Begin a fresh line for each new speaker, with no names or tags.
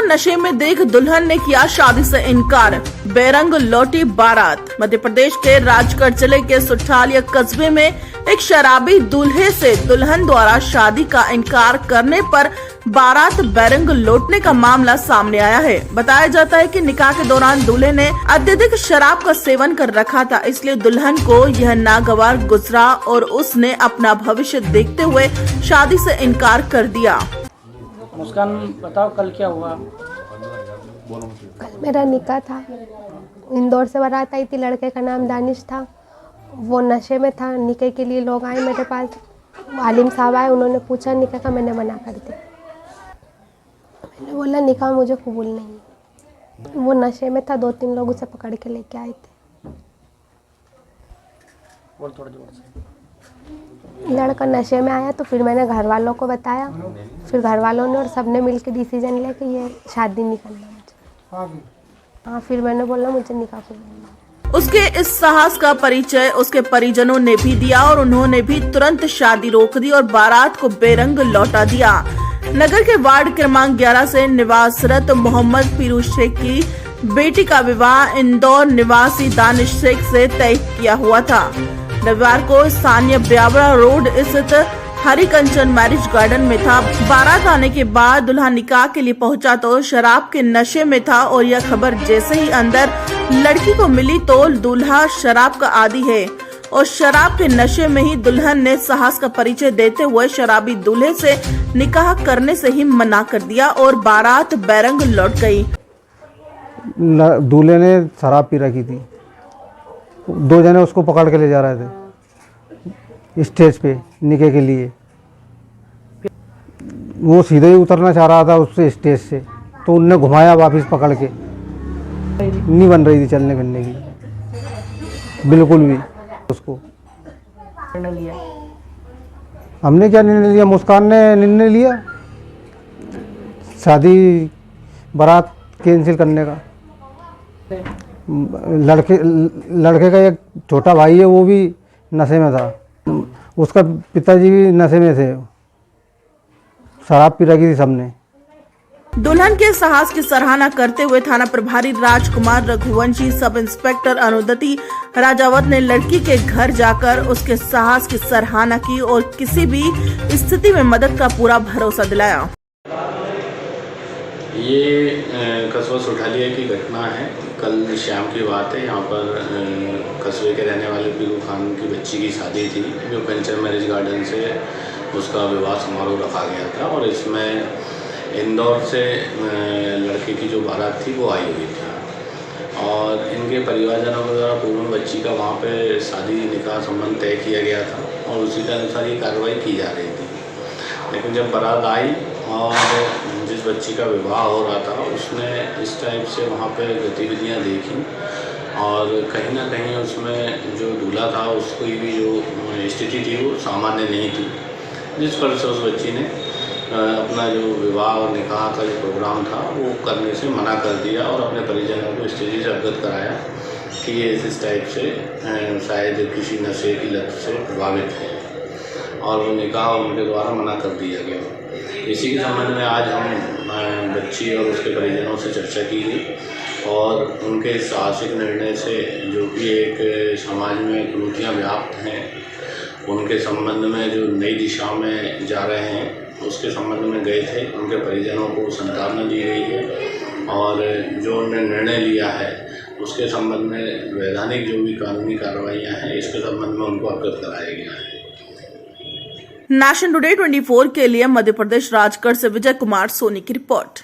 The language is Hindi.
नशे में देख दुल्हन ने किया शादी से इनकार, बेरंग लौटी बारात। मध्य प्रदेश के राजगढ़ जिले के सुठालिया कस्बे में एक शराबी दूल्हे से दुल्हन द्वारा शादी का इनकार करने पर बारात बेरंग लौटने का मामला सामने आया है। बताया जाता है कि निकाह के दौरान दूल्हे ने अत्यधिक शराब का सेवन कर रखा था, इसलिए दुल्हन को यह नागवार गुजरा और उसने अपना भविष्य देखते हुए शादी से इनकार कर दिया।
मुस्कान, बताओ कल क्या हुआ?
कल मेरा निकाह था। इंदौर से बारात आई थी। लड़के का नाम दानिश था। वो नशे में था। निकाह के लिए लोग आए मेरे पास, आलिम साहब आए, उन्होंने पूछा निकाह का, मैंने मना कर दिया। मैंने बोला निकाह मुझे कबूल नहीं। वो नशे में था। 2-3 लोग उसे पकड़ के लेके आए थे।
और थोड़ा जोर से।
लड़का नशे में आया तो फिर मैंने घर वालों को बताया। फिर घर वालों ने और सबने मिलकर डिसीजन लिया कि ये शादी नहीं करना मुझे। हाँ, फिर मैंने बोला मुझे निकाह करना।
उसके इस साहस का परिचय उसके परिजनों ने भी दिया और उन्होंने भी तुरंत शादी रोक दी और बारात को बेरंग लौटा दिया। नगर के वार्ड क्रमांक 11 से निवासरत मोहम्मद पीरू शेख की बेटी का विवाह इंदौर निवासी दानिश शेख से तय किया हुआ था। रविवार को स्थानीय ब्यावरा रोड स्थित हरी कंचन मैरिज गार्डन में था। बारात आने के बाद दुल्हा निकाह के लिए पहुंचा तो शराब के नशे में था और यह खबर जैसे ही अंदर लड़की को मिली तो दूल्हा शराब का आदी है और शराब के नशे में ही दुल्हन ने साहस का परिचय देते हुए शराबी दूल्हे से निकाह करने से ही मना कर दिया और बारात बेरंग लौट गई।
दूल्हे ने शराब पी रखी थी। 2 जने उसको पकड़ के ले जा रहे थे स्टेज पे निकाह के लिए। वो सीधे ही उतरना चाह रहा था उससे स्टेज से, तो उनने घुमाया वापस पकड़ के। नहीं बन रही थी चलने फिरने की बिल्कुल भी। उसको
निर्णय लिया?
हमने क्या निर्णय लिया, मुस्कान ने निर्णय लिया शादी बारात कैंसिल करने का। लड़के का एक छोटा भाई है, वो भी नशे में था। उसका पिताजी भी नशे में थे। शराब पी रखी थी सबने।
दुल्हन के साहस की सराहना करते हुए थाना प्रभारी राजकुमार रघुवंशी, सब इंस्पेक्टर अनुदति राजावत ने लड़की के घर जाकर उसके साहस की सराहना की और किसी भी स्थिति में मदद का पूरा भरोसा दिलाया।
ये कस्बा सुठालिया की घटना है। कल शाम की बात है। यहाँ पर कस्बे के रहने वाले पीरू खान की बच्ची की शादी थी, जो कंचन मैरिज गार्डन से उसका विवाह समारोह रखा गया था और इसमें इंदौर से लड़के की जो बारात थी वो आई हुई थी और इनके परिवारजनों के द्वारा पूर्व बच्ची का वहाँ पे शादी निकाह संबंध तय किया गया था और उसी के अनुसार ये कार्रवाई की जा रही थी। लेकिन जब बारात आई और जिस बच्ची का विवाह हो रहा था उसने इस टाइप से वहाँ पे गतिविधियाँ देखी और कहीं ना कहीं उसमें जो दूल्हा था उसकी भी जो स्थिति थी वो सामान्य नहीं थी, जिस पर से उस बच्ची ने अपना जो विवाह और निकाह का जो प्रोग्राम था वो करने से मना कर दिया और अपने परिजनों को स्थिति से अवगत कराया कि ये इस टाइप से शायद किसी नशे की लत से प्रभावित है और वो निकाह उनके द्वारा मना कर दिया गया। इसी के संबंध में आज हम बच्ची और उसके परिजनों से चर्चा की गई और उनके साहसिक निर्णय से जो कि एक समाज में कुरीतियाँ व्याप्त हैं उनके संबंध में जो नई दिशा में जा रहे हैं उसके संबंध में गए थे। उनके परिजनों को सांत्वना दी गई है और जो उन्होंने निर्णय लिया है उसके संबंध में वैधानिक जो भी कानूनी कार्रवाइयाँ हैं इसके संबंध में उनको अवगत कराया गया है।
नेशन टुडे 24 के लिए मध्य प्रदेश राजगढ़ से विजय कुमार सोनी की रिपोर्ट।